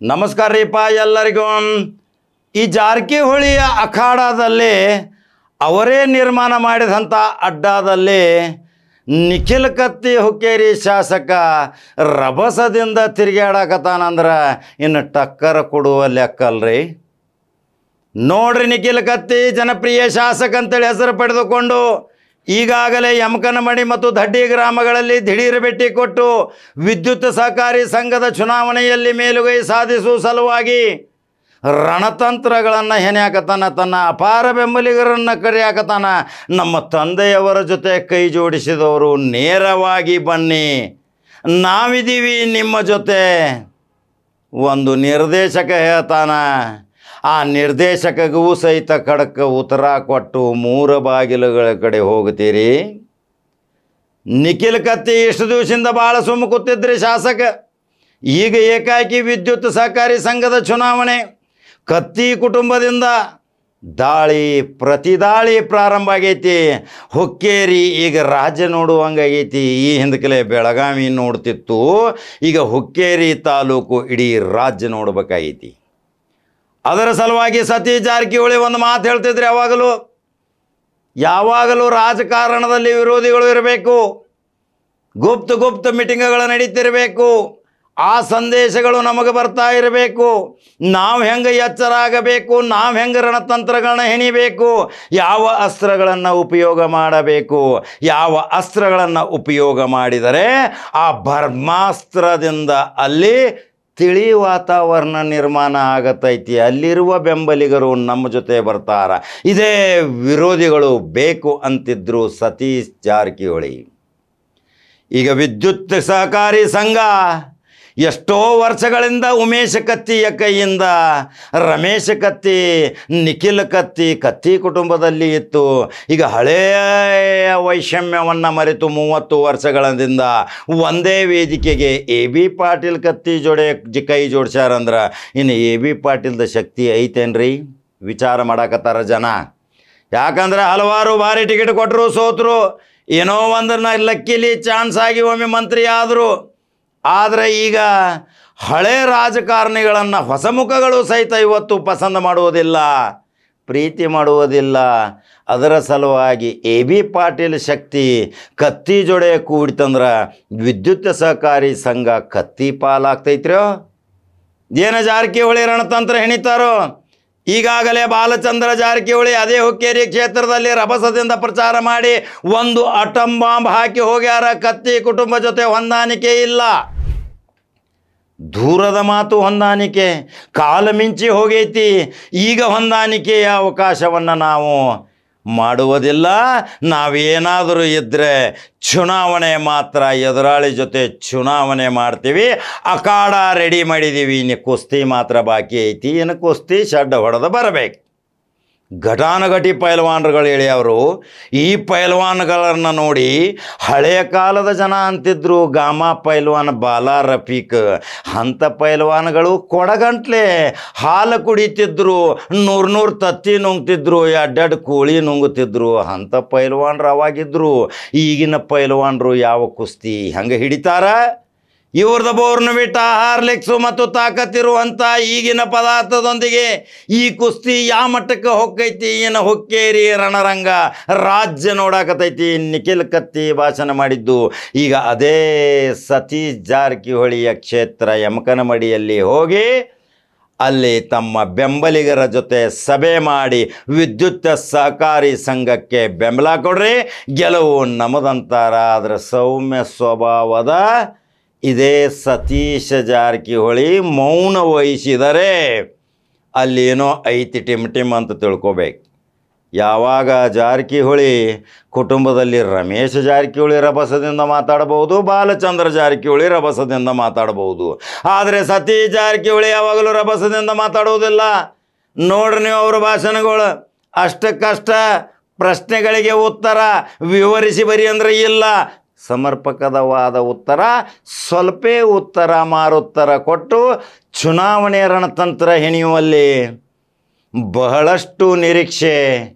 ನಮಸ್ಕಾರ ರೀಪ ಎಲ್ಲರಿಗೂ. ಈ ಜಾರಕಿಹೊಳಿಯ ಅಖಾಡದಲ್ಲಿ ಅವರೇ ನಿರ್ಮಾಣ ಮಾಡಿದಂಥ ಅಡ್ಡಾದಲ್ಲಿ ನಿಖಿಲ್ ಕತ್ತಿ ಹುಕ್ಕೇರಿ ಶಾಸಕ ರಭಸದಿಂದ ತಿರುಗಾಡಕತ್ತಾನಂದ್ರೆ ಇನ್ನು ಟಕ್ಕರ್ ಕೊಡುವ ಲೆಕ್ಕಲ್ರಿ. ನೋಡ್ರಿ, ನಿಖಿಲ್ ಕತ್ತಿ ಜನಪ್ರಿಯ ಶಾಸಕ ಅಂತೇಳಿ ಹೆಸರು ಪಡೆದುಕೊಂಡು ಈಗಾಗಲೇ ಯಮಕನಮಡಿ ಮತ್ತು ದಡ್ಡಿ ಗ್ರಾಮಗಳಲ್ಲಿ ದಿಢೀರ್ ಭೇಟಿ ಕೊಟ್ಟು ವಿದ್ಯುತ್ ಸಹಕಾರಿ ಸಂಘದ ಚುನಾವಣೆಯಲ್ಲಿ ಮೇಲುಗೈ ಸಾಧಿಸುವ ಸಲುವಾಗಿ ರಣತಂತ್ರಗಳನ್ನು ಹೆಣೆಯಾಕತ್ತಾನ. ತನ್ನ ಅಪಾರ ಬೆಂಬಲಿಗರನ್ನು ಕರೆಯಾಕತ್ತಾನ. ನಮ್ಮ ತಂದೆಯವರ ಜೊತೆ ಕೈ ಜೋಡಿಸಿದವರು ನೇರವಾಗಿ ಬನ್ನಿ, ನಾವಿದ್ದೀವಿ ನಿಮ್ಮ ಜೊತೆ. ಒಂದು ನಿರ್ದೇಶಕ ಹೇಳ್ತಾನ, ಆ ನಿರ್ದೇಶಕಗೂ ಸಹಿತ ಖಡಕ್ ಉತ್ತರ ಕೊಟ್ಟು 3 ಬಾಗಿಲುಗಳ ಕಡೆ ಹೋಗ್ತೀರಿ. ನಿಖಿಲ್ ಕತ್ತಿ ಇಷ್ಟು ದಿವಸದಿಂದ ಭಾಳ ಸುಮ್ಮ ಕೂತಿದ್ರಿ ಶಾಸಕ. ಈಗ ಏಕಾಏಕಿ ವಿದ್ಯುತ್ ಸಹಕಾರಿ ಸಂಘದ ಚುನಾವಣೆ, ಕತ್ತಿ ಕುಟುಂಬದಿಂದ ದಾಳಿ ಪ್ರತಿದಾಳಿ ಪ್ರಾರಂಭ ಆಗೈತಿ. ಹುಕ್ಕೇರಿ ಈಗ ರಾಜ್ಯ ನೋಡುವಂಗಾಗೈತಿ. ಈ ಹಿಂದಕಲೇ ಬೆಳಗಾವಿ ನೋಡ್ತಿತ್ತು, ಈಗ ಹುಕ್ಕೇರಿ ತಾಲೂಕು ಇಡೀ ರಾಜ್ಯ ನೋಡ್ಬೇಕಾಗೈತಿ. ಅದರ ಸಲುವಾಗಿ ಸತೀಶ್ ಜಾರಕಿಹೊಳಿ ಒಂದು ಮಾತು ಹೇಳ್ತಿದ್ರೆ, ಯಾವಾಗಲೂ ರಾಜಕಾರಣದಲ್ಲಿ ವಿರೋಧಿಗಳು ಇರಬೇಕು, ಗುಪ್ತ ಮೀಟಿಂಗ್ಗಳು ನಡೀತಿರಬೇಕು, ಆ ಸಂದೇಶಗಳು ನಮಗೆ ಬರ್ತಾ ಇರಬೇಕು. ನಾವು ಹೆಂಗೆ ಎಚ್ಚರ ಆಗಬೇಕು, ನಾವು ಹೆಂಗೆ ರಣತಂತ್ರಗಳನ್ನ ಹೆಣಿಬೇಕು, ಯಾವ ಅಸ್ತ್ರಗಳನ್ನು ಉಪಯೋಗ ಮಾಡಬೇಕು, ಯಾವ ಅಸ್ತ್ರಗಳನ್ನು ಉಪಯೋಗ ಮಾಡಿದರೆ ಆ ಬ್ರಹ್ಮಾಸ್ತ್ರದಿಂದ ಅಲ್ಲಿ ತಿಳಿ ವಾತಾವರಣ ನಿರ್ಮಾಣ ಆಗತೈತಿ. ಅಲ್ಲಿರುವ ಬೆಂಬಲಿಗರು ನಮ್ಮ ಜೊತೆ ಬರ್ತಾರ. ಇದೇ ವಿರೋಧಿಗಳು ಬೇಕು ಅಂತಿದ್ರು ಸತೀಶ್ ಜಾರಕಿಹೊಳಿ. ಈಗ ವಿದ್ಯುತ್ ಸಹಕಾರಿ ಸಂಘ ಎಷ್ಟೋ ವರ್ಷಗಳಿಂದ ಉಮೇಶ್ ಕತ್ತಿಯ ಕೈಯಿಂದ ರಮೇಶ್ ಕತ್ತಿ, ನಿಖಿಲ್ ಕತ್ತಿ ಕುಟುಂಬದಲ್ಲಿ ಇತ್ತು. ಈಗ ಹಳೆಯ ವೈಷಮ್ಯವನ್ನು ಮರೆತು 30 ವರ್ಷಗಳಿಂದ ಒಂದೇ ವೇದಿಕೆಗೆ AB ಪಾಟೀಲ್ ಕತ್ತಿ ಕೈ ಜೋಡಿಸ್ಯಾರಂದ್ರೆ ಇನ್ನು AB ಪಾಟೀಲ್ದ ಶಕ್ತಿ ಐತೇನ್ರಿ? ವಿಚಾರ ಮಾಡಕತ್ತಾರ ಜನ. ಯಾಕಂದ್ರೆ ಹಲವಾರು ಬಾರಿ ಟಿಕೆಟ್ ಕೊಟ್ಟರು, ಸೋತರು. ಏನೋ ಒಂದು ಲಕ್ಕಿಲಿ ಚಾನ್ಸ್ ಆಗಿ ಒಮ್ಮೆ ಮಂತ್ರಿ ಆದರು. ಆದರೆ ಈಗ ಹಳೆ ರಾಜಕಾರಣಿಗಳನ್ನು ಹೊಸ ಮುಖಗಳು ಸಹಿತ ಇವತ್ತು ಪಸಂದ್ ಮಾಡುವುದಿಲ್ಲ, ಪ್ರೀತಿ ಮಾಡುವುದಿಲ್ಲ. ಅದರ ಸಲುವಾಗಿ AB ಪಾಟೀಲ್ ಶಕ್ತಿ ಕತ್ತಿ ಜೋಡೆ ಕೂಡಿತಂದ್ರೆ ವಿದ್ಯುತ್ ಸಹಕಾರಿ ಸಂಘ ಕತ್ತಿ ಪಾಲಾಗ್ತೈತ್ರೋ. ಏನು ಜಾರಕಿಹೊಳಿ ರಣತಂತ್ರ ಹೆಣಿತಾರೋ? ಈಗಾಗಲೇ ಬಾಲಚಂದ್ರ ಜಾರಕಿಹೊಳಿ ಅದೇ ಹುಕ್ಕೇರಿ ಕ್ಷೇತ್ರದಲ್ಲಿ ರಭಸದಿಂದ ಪ್ರಚಾರ ಮಾಡಿ ಒಂದು ಅಟಮ್ ಬಾಂಬ್ ಹಾಕಿ ಹೋಗ್ಯಾರ. ಕತ್ತಿ ಕುಟುಂಬ ಜೊತೆ ಹೊಂದಾಣಿಕೆ ಇಲ್ಲ, ದೂರದ ಮಾತು ಹೊಂದಾಣಿಕೆ, ಕಾಲ ಮಿಂಚಿ ಹೋಗೈತಿ. ಈಗ ಹೊಂದಾಣಿಕೆಯ ಅವಕಾಶವನ್ನು ನಾವು ಮಾಡುವುದಿಲ್ಲ. ನಾವೇನಾದರೂ ಇದ್ದರೆ ಚುನಾವಣೆ ಮಾತ್ರ, ಎದುರಾಳಿ ಜೊತೆ ಚುನಾವಣೆ ಮಾಡ್ತೀವಿ. ಅಖಾಡ ರೆಡಿ ಮಾಡಿದ್ದೀವಿ, ಇನ್ನು ಕುಸ್ತಿ ಮಾತ್ರ ಬಾಕಿ ಐತಿ. ಇನ್ನು ಕುಸ್ತಿ ಶಡ್ಡ ಹೊಡೆದು ಬರಬೇಕು. ಘಟಾನುಘಟಿ ಪೈಲ್ವಾನ್ರುಗಳು ಹೇಳಿ ಅವರು ಈ ಪೈಲ್ವಾನ್ಗಳನ್ನು ನೋಡಿ ಹಳೆಯ ಕಾಲದ ಜನ ಅಂತಿದ್ರು ಗಾಮಾ ಪೈಲ್ವಾನ್, ಬಾಲಾ ರಫೀಕ್. ಅಂಥ ಪೈಲ್ವಾನ್ಗಳು ಕೊಡಗಂಟ್ಲೆ ಹಾಲು ಕುಡಿತಿದ್ರು, 100 ತತ್ತಿ ನುಂಗ್ತಿದ್ರು, 2 ಕೋಳಿ ನುಂಗುತ್ತಿದ್ರು. ಅಂಥ ಪೈಲ್ವಾನ್ರು ಅವಾಗಿದ್ರು. ಈಗಿನ ಪೈಲ್ವಾನ್ರು ಯಾವ ಕುಸ್ತಿ ಹಂಗೆ ಹಿಡಿತಾರ? ಇವ್ರದ್ದು ಬೋರ್ನ್ವಿಟಾ, ಹಾರ್ಲಿಕ್ಸು ಮತ್ತು ತಾಕತ್ತಿರುವಂಥ ಈಗಿನ ಪದಾರ್ಥದೊಂದಿಗೆ ಈ ಕುಸ್ತಿ ಯಾವ ಮಟ್ಟಕ್ಕೆ ಹೊಕ್ಕೈತಿ? ಏನು ಹುಕ್ಕೇರಿ ರಣರಂಗ ರಾಜ್ಯ ನೋಡಾಕತೈತಿ. ನಿಖಿಲ್ ಕತ್ತಿ ಭಾಷಣ ಮಾಡಿದ್ದು ಈಗ ಅದೇ ಸತೀಶ್ ಜಾರಕಿಹೊಳಿಯ ಕ್ಷೇತ್ರ ಯಮಕನಮಡಿಯಲ್ಲಿ ಹೋಗಿ ಅಲ್ಲಿ ತಮ್ಮ ಬೆಂಬಲಿಗರ ಜೊತೆ ಸಭೆ ಮಾಡಿ ವಿದ್ಯುತ್ ಸಹಕಾರಿ ಸಂಘಕ್ಕೆ ಬೆಂಬಲ ಕೊಡ್ರಿ, ಗೆಲುವು ನಮ್ಮದಂತಾರ. ಅದರ ಸೌಮ್ಯ ಸ್ವಭಾವದ ಇದೇ ಸತೀಶ್ ಜಾರಕಿಹೊಳಿ ಮೌನ ವಹಿಸಿದರೆ ಅಲ್ಲೇನೋ ಐತಿ ಟಿಮ್ ಅಂತ ತಿಳ್ಕೊಬೇಕು. ಯಾವಾಗ ಜಾರಕಿಹೊಳಿ ಕುಟುಂಬದಲ್ಲಿ ರಮೇಶ್ ಜಾರಕಿಹೊಳಿ ರಭಸದಿಂದ ಮಾತಾಡಬಹುದು, ಬಾಲಚಂದ್ರ ಜಾರಕಿಹೊಳಿ ರಭಸದಿಂದ ಮಾತಾಡಬಹುದು. ಆದರೆ ಸತೀಶ್ ಜಾರಕಿಹೊಳಿ ಯಾವಾಗಲೂ ರಭಸದಿಂದ ಮಾತಾಡುವುದಿಲ್ಲ. ನೋಡ್ರಿ ನೀವು ಅವ್ರ ಭಾಷಣಗಳು, ಅಷ್ಟಕ್ಕಷ್ಟ ಪ್ರಶ್ನೆಗಳಿಗೆ ಉತ್ತರ ವಿವರಿಸಿ ಬರಿ ಅಂದರೆ ಇಲ್ಲ, ಸಮರ್ಪಕವಾದ ಉತ್ತರ, ಸ್ವಲ್ಪ ಉತ್ತರ ಮಾರುತ್ತರ ಕೊಟ್ಟು ಚುನಾವಣೆ ರಣತಂತ್ರ ಹೆಣೆಯುವಲ್ಲಿ ಬಹಳಷ್ಟು ನಿರೀಕ್ಷೆ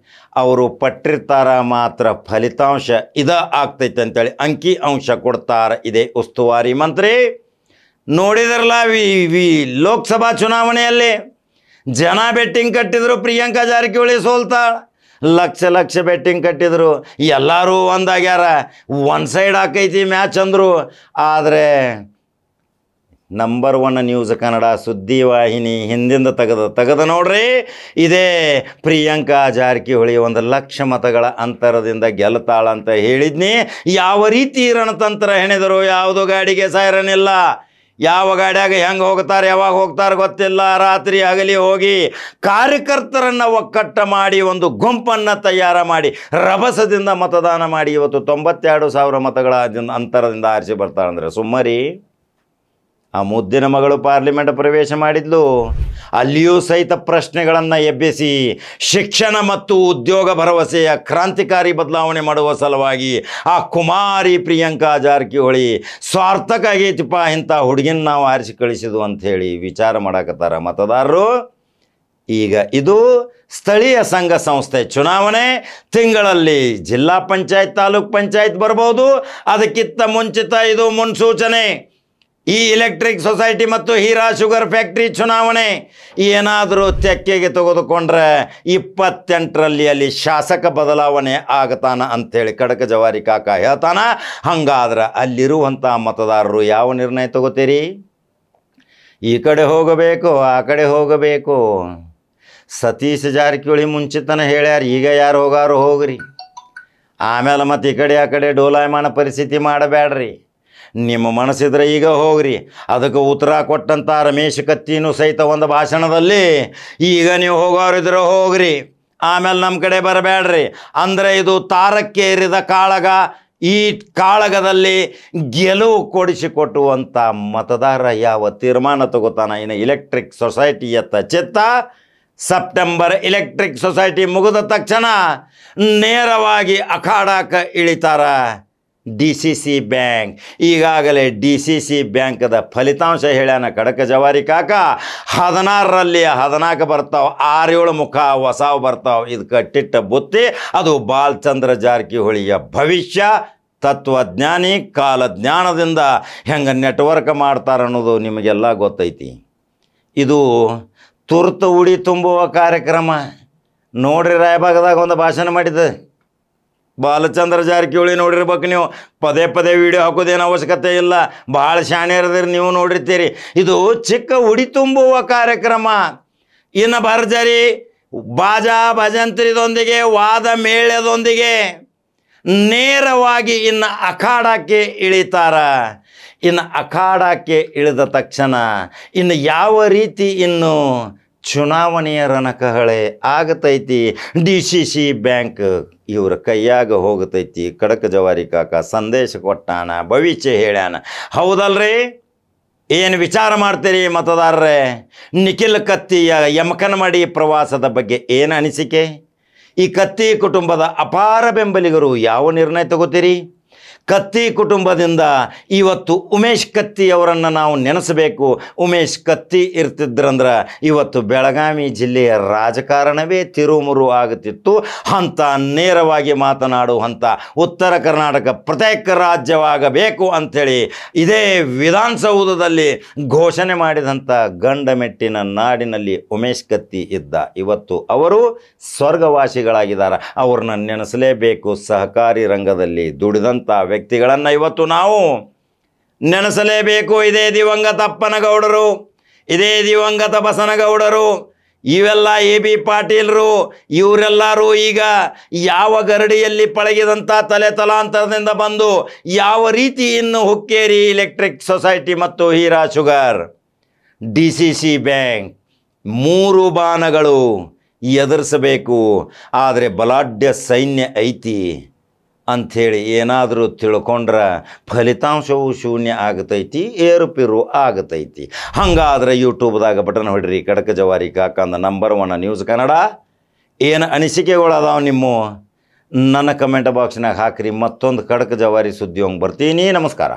ಅವರು ಪಟ್ಟಿರ್ತಾರ. ಮಾತ್ರ ಫಲಿತಾಂಶ ಆಗ್ತೈತೆ ಅಂತೇಳಿ ಅಂಕಿ ಅಂಶ ಕೊಡ್ತಾರೆ ಇದೇ ಉಸ್ತುವಾರಿ ಮಂತ್ರಿ ನೋಡಿದ್ರಲ್ಲ ಲೋಕಸಭಾ ಚುನಾವಣೆಯಲ್ಲಿ ಜನ ಬೆಟ್ಟಿಂಗ್ ಕಟ್ಟಿದ್ರು, ಪ್ರಿಯಾಂಕಾ ಜಾರಕಿಹೊಳಿ ಸೋಲ್ತಾಳ. ಲಕ್ಷ ಲಕ್ಷ ಬೆಟ್ಟಿಂಗ್ ಕಟ್ಟಿದ್ರು, ಎಲ್ಲರೂ ಒಂದಾಗ್ಯಾರ, ಒನ್ ಸೈಡ್ ಆಕೈತಿ ಮ್ಯಾಚ್ ಅಂದರು. ಆದರೆ ನಂಬರ್ 1 ನ್ಯೂಸ್ ಕನ್ನಡ ಸುದ್ದಿವಾಹಿನಿ ಹಿಂದಿಂದ ತೆಗೆದ ನೋಡ್ರಿ, ಇದೇ ಪ್ರಿಯಾಂಕಾ ಜಾರಕಿಹೊಳಿ 1 ಲಕ್ಷ ಮತಗಳ ಅಂತರದಿಂದ ಗೆಲ್ತಾಳಂತ ಹೇಳಿದ್ನಿ. ಯಾವ ರೀತಿ ರಣತಂತ್ರ ಹೆಣೆದರು, ಯಾವುದೋ ಗಾಡಿಗೆ ಸೈರನ್ ಇಲ್ಲ, ಯಾವ ಗಾಡಿಯಾಗ ಹೆಂಗೆ ಹೋಗ್ತಾರೆ ಯಾವಾಗ ಹೋಗ್ತಾರೆ ಗೊತ್ತಿಲ್ಲ. ರಾತ್ರಿ ಹಗಲಿ ಹೋಗಿ ಕಾರ್ಯಕರ್ತರನ್ನು ಒಕ್ಕಟ್ಟ ಮಾಡಿ ಒಂದು ಗುಂಪನ್ನು ತಯಾರು ಮಾಡಿ ರಭಸದಿಂದ ಮತದಾನ ಮಾಡಿ ಇವತ್ತು 92,000 ಮತಗಳ ಅಂತರದಿಂದ ಆರಿಸಿ ಬರ್ತಾಳಂದ್ರೆ ಸುಮ್ಮರಿ. ಆ ಮುದ್ದಿನ ಮಗಳು ಪಾರ್ಲಿಮೆಂಟ್ ಪ್ರವೇಶ ಮಾಡಿದ್ಲು, ಅಲ್ಲಿಯೂ ಸಹಿತ ಪ್ರಶ್ನೆಗಳನ್ನು ಎಬ್ಬಿಸಿ ಶಿಕ್ಷಣ ಮತ್ತು ಉದ್ಯೋಗ ಭರವಸೆಯ ಕ್ರಾಂತಿಕಾರಿ ಬದಲಾವಣೆ ಮಾಡುವ ಸಲುವಾಗಿ ಆ ಕುಮಾರಿ ಪ್ರಿಯಾಂಕಾ ಜಾರಕಿಹೊಳಿ ಸ್ವಾರ್ಥಕ ಆಗೈತಿಪ್ಪ, ಇಂಥ ಹುಡುಗಿನ ನಾವು ಆರಿಸಿ ಕಳಿಸಿದ್ವು ಅಂಥೇಳಿ ವಿಚಾರ ಮಾಡಕತ್ತಾರ ಮತದಾರರು. ಈಗ ಇದು ಸ್ಥಳೀಯ ಸಂಘ ಸಂಸ್ಥೆ ಚುನಾವಣೆ, ತಿಂಗಳಲ್ಲಿ ಜಿಲ್ಲಾ ಪಂಚಾಯತ್ ತಾಲೂಕ್ ಪಂಚಾಯತ್ ಬರ್ಬೋದು. ಅದಕ್ಕಿಂತ ಮುಂಚಿತ ಇದು ಮುನ್ಸೂಚನೆ. ಈ ಎಲೆಕ್ಟ್ರಿಕ್ ಸೊಸೈಟಿ ಮತ್ತು ಹೀರಾ ಶುಗರ್ ಫ್ಯಾಕ್ಟ್ರಿ ಚುನಾವಣೆ ಏನಾದರೂ ತೆಕ್ಕೆಗೆ ತೆಗೆದುಕೊಂಡ್ರೆ 28ರಲ್ಲಿ ಅಲ್ಲಿ ಶಾಸಕ ಬದಲಾವಣೆ ಆಗತಾನ ಅಂಥೇಳಿ ಖಡಕ ಜವಾರಿ ಕಾಕ ಹೇಳ್ತಾನ. ಹಂಗಾದ್ರೆ ಅಲ್ಲಿರುವಂಥ ಮತದಾರರು ಯಾವ ನಿರ್ಣಯ ತಗೋತೀರಿ? ಈ ಕಡೆ ಹೋಗಬೇಕು ಆ ಕಡೆ ಹೋಗಬೇಕು? ಸತೀಶ್ ಜಾರಕಿಹೊಳಿ ಮುಂಚಿತನ ಹೇಳ್ಯಾರ, ಈಗ ಯಾರು ಹೋಗಾರು ಹೋಗ್ರಿ, ಆಮೇಲೆ ಮತ್ತು ಈ ಕಡೆ ಆ ಕಡೆ ಡೋಲಾಯಮಾನ ಪರಿಸ್ಥಿತಿ ಮಾಡಬೇಡ್ರಿ, ನಿಮ್ಮ ಮನಸ್ಸಿದ್ರೆ ಈಗ ಹೋಗ್ರಿ. ಅದಕ್ಕೆ ಉತ್ತರ ಕೊಟ್ಟಂಥ ರಮೇಶ್ ಕತ್ತಿನೂ ಸಹಿತ ಒಂದು ಭಾಷಣದಲ್ಲಿ, ಈಗ ನೀವು ಹೋಗೋರಿದ್ರೆ ಹೋಗ್ರಿ, ಆಮೇಲೆ ನಮ್ಮ ಕಡೆ ಬರಬೇಡ್ರಿ ಅಂದರೆ ಇದು ತಾರಕ್ಕೇರಿದ ಕಾಳಗ. ಈ ಕಾಳಗದಲ್ಲಿ ಗೆಲುವು ಕೊಡಿಸಿಕೊಟ್ಟುವಂಥ ಮತದಾರ ಯಾವ ತೀರ್ಮಾನ ತಗೋತಾನ? ಇನ್ನು ಎಲೆಕ್ಟ್ರಿಕ್ ಸೊಸೈಟಿಯತ್ತ ಚಿತ್ತ. ಸೆಪ್ಟೆಂಬರ್ ಎಲೆಕ್ಟ್ರಿಕ್ ಸೊಸೈಟಿ ಮುಗಿದ ತಕ್ಷಣ ನೇರವಾಗಿ ಅಖಾಡಕ್ಕೆ ಇಳಿತಾರ DCC ಬ್ಯಾಂಕ್. ಈಗಾಗಲೇ DCC ಬ್ಯಾಂಕದ ಫಲಿತಾಂಶ ಹೇಳ್ಯಾನ ಖಡಕ ಜವಾರಿ ಕಾಕ. 16ರಲ್ಲಿ 14 ಬರ್ತಾವೆ, 6-7 ಮುಖ ಹೊಸಾವು ಬರ್ತಾವೆ. ಇದು ಕಟ್ಟಿಟ್ಟ ಬುತ್ತಿ. ಅದು ಬಾಲಚಂದ್ರ ಜಾರಕಿಹೊಳಿಯ ಭವಿಷ್ಯ. ತತ್ವಜ್ಞಾನಿ, ಕಾಲಜ್ಞಾನದಿಂದ ಹೆಂಗೆ ನೆಟ್ವರ್ಕ್ ಮಾಡ್ತಾರೆ ಅನ್ನೋದು ನಿಮಗೆಲ್ಲ ಗೊತ್ತೈತಿ. ಇದು ತುರ್ತು ಉಡಿ ತುಂಬುವ ಕಾರ್ಯಕ್ರಮ. ನೋಡ್ರಿ, ರಾಯಬಾಗದಾಗ ಒಂದು ಭಾಷಣ ಮಾಡಿದ್ದೆ ಬಾಲಚಂದ್ರ ಜಾರಕಿಹೊಳಿ, ನೋಡಿರ್ಬೇಕು ನೀವು. ಪದೇ ಪದೇ ವಿಡಿಯೋ ಹಾಕೋದೇನು ಅವಶ್ಯಕತೆ ಇಲ್ಲ, ಭಾಳ ಶಾಣೆ ಇರದಿರಿ, ನೀವು ನೋಡಿರ್ತೀರಿ. ಇದು ಚಿಕ್ಕ ಉಡಿ ತುಂಬುವ ಕಾರ್ಯಕ್ರಮ. ಇನ್ನು ಭರ್ಜರಿ ಬಾಜಾ ಭಜಂತ್ರಿದೊಂದಿಗೆ ವಾದ ಮೇಳದೊಂದಿಗೆ ನೇರವಾಗಿ ಇನ್ನು ಅಖಾಡಕ್ಕೆ ಇಳಿತಾರ. ಇನ್ನು ಅಖಾಡಕ್ಕೆ ಇಳಿದ ತಕ್ಷಣ ಇನ್ನು ಯಾವ ರೀತಿ ಇನ್ನು ಚುನಾವಣೆಯ ರಣಕಹಳೆ ಆಗತೈತಿ, DCC ಬ್ಯಾಂಕ್ ಇವ್ರ ಕೈಯಾಗ ಹೋಗತೈತಿ. ಖಡಕ ಜವಾರಿ ಕಾಕ ಸಂದೇಶ ಕೊಟ್ಟಾನ, ಭವಿಷ್ಯ ಹೇಳ್ಯಾನ. ಹೌದಲ್ರಿ? ಏನು ವಿಚಾರ ಮಾಡ್ತೀರಿ ಮತದಾರರೇ? ನಿಖಿಲ್ ಕತ್ತಿಯ ಯಮಕನಮಡಿ ಪ್ರವಾಸದ ಬಗ್ಗೆ ಏನು ಅನಿಸಿಕೆ? ಈ ಕತ್ತಿ ಕುಟುಂಬದ ಅಪಾರ ಬೆಂಬಲಿಗರು ಯಾವ ನಿರ್ಣಯ ತಗೋತೀರಿ? ಕತ್ತಿ ಕುಟುಂಬದಿಂದ ಇವತ್ತು ಉಮೇಶ್ ಕತ್ತಿ ಅವರನ್ನು ನಾವು ನೆನೆಸಬೇಕು. ಉಮೇಶ್ ಕತ್ತಿ ಇರ್ತಿದ್ರಂದ್ರೆ ಇವತ್ತು ಬೆಳಗಾವಿ ಜಿಲ್ಲೆಯ ರಾಜಕಾರಣವೇ ತಿರುಮುರು ಆಗುತ್ತಿತ್ತು. ಅಂತ ನೇರವಾಗಿ ಮಾತನಾಡುವಂಥ ಉತ್ತರ ಕರ್ನಾಟಕ ಪ್ರತ್ಯೇಕ ರಾಜ್ಯವಾಗಬೇಕು ಅಂಥೇಳಿ ಇದೇ ವಿಧಾನಸೌಧದಲ್ಲಿ ಘೋಷಣೆ ಮಾಡಿದಂಥ ಗಂಡಮೆಟ್ಟಿನ ನಾಡಿನಲ್ಲಿ ಉಮೇಶ್ ಕತ್ತಿ ಇದ್ದ. ಇವತ್ತು ಅವರು ಸ್ವರ್ಗವಾಸಿಗಳಾಗಿದ್ದಾರೆ. ಅವ್ರನ್ನ ನೆನೆಸಲೇಬೇಕು. ಸಹಕಾರಿ ರಂಗದಲ್ಲಿ ದುಡಿದಂಥ ವ್ಯಕ್ತಿಗಳನ್ನು ಇವತ್ತು ನಾವು ನೆನೆಸಲೇಬೇಕು. ಇದೇ ದಿವಂಗತ ಅಪ್ಪನಗೌಡರು, ಇದೇ ದಿವಂಗತ ಬಸನಗೌಡರು, ಇವೆಲ್ಲ AB ಪಾಟೀಲರು, ಇವರೆಲ್ಲರೂ ಈಗ ಯಾವ ಗರಡಿಯಲ್ಲಿ ಪಳಗಿದಂಥ ತಲೆ ತಲಾಂತರದಿಂದ ಬಂದು ಯಾವ ರೀತಿ ಇನ್ನು ಹುಕ್ಕೇರಿ ಎಲೆಕ್ಟ್ರಿಕ್ ಸೊಸೈಟಿ ಮತ್ತು ಹೀರಾ ಶುಗರ್, DCC ಬ್ಯಾಂಕ್ 3 ಬಾಣಗಳು ಎದುರಿಸಬೇಕು. ಆದರೆ ಬಲಾಢ್ಯ ಸೈನ್ಯ ಐತಿ ಅಂಥೇಳಿ ಏನಾದರೂ ತಿಳ್ಕೊಂಡ್ರೆ ಫಲಿತಾಂಶವು ಶೂನ್ಯ ಆಗತೈತಿ, ಏರುಪೇರು ಆಗತೈತಿ. ಹಂಗಾದ್ರೆ ಯೂಟ್ಯೂಬ್ದಾಗ ಬಟನ್ ಹೊಡ್ರಿ, ಖಡಕ ಜವಾರಿ ಕಾಕ ಅಂದ ನಂಬರ್ 1 ನ್ಯೂಸ್ ಕನ್ನಡ. ಏನು ಅನಿಸಿಕೆಗಳು ಅದಾವೆ ನಿಮ್ಮ ನನ್ನ ಕಮೆಂಟ್ ಬಾಕ್ಸ್ನಾಗ ಹಾಕ್ರಿ. ಮತ್ತೊಂದು ಖಡಕ ಜವಾರಿ ಸುದ್ದಿ ಹೋಗಿ ಬರ್ತೀನಿ. ನಮಸ್ಕಾರ.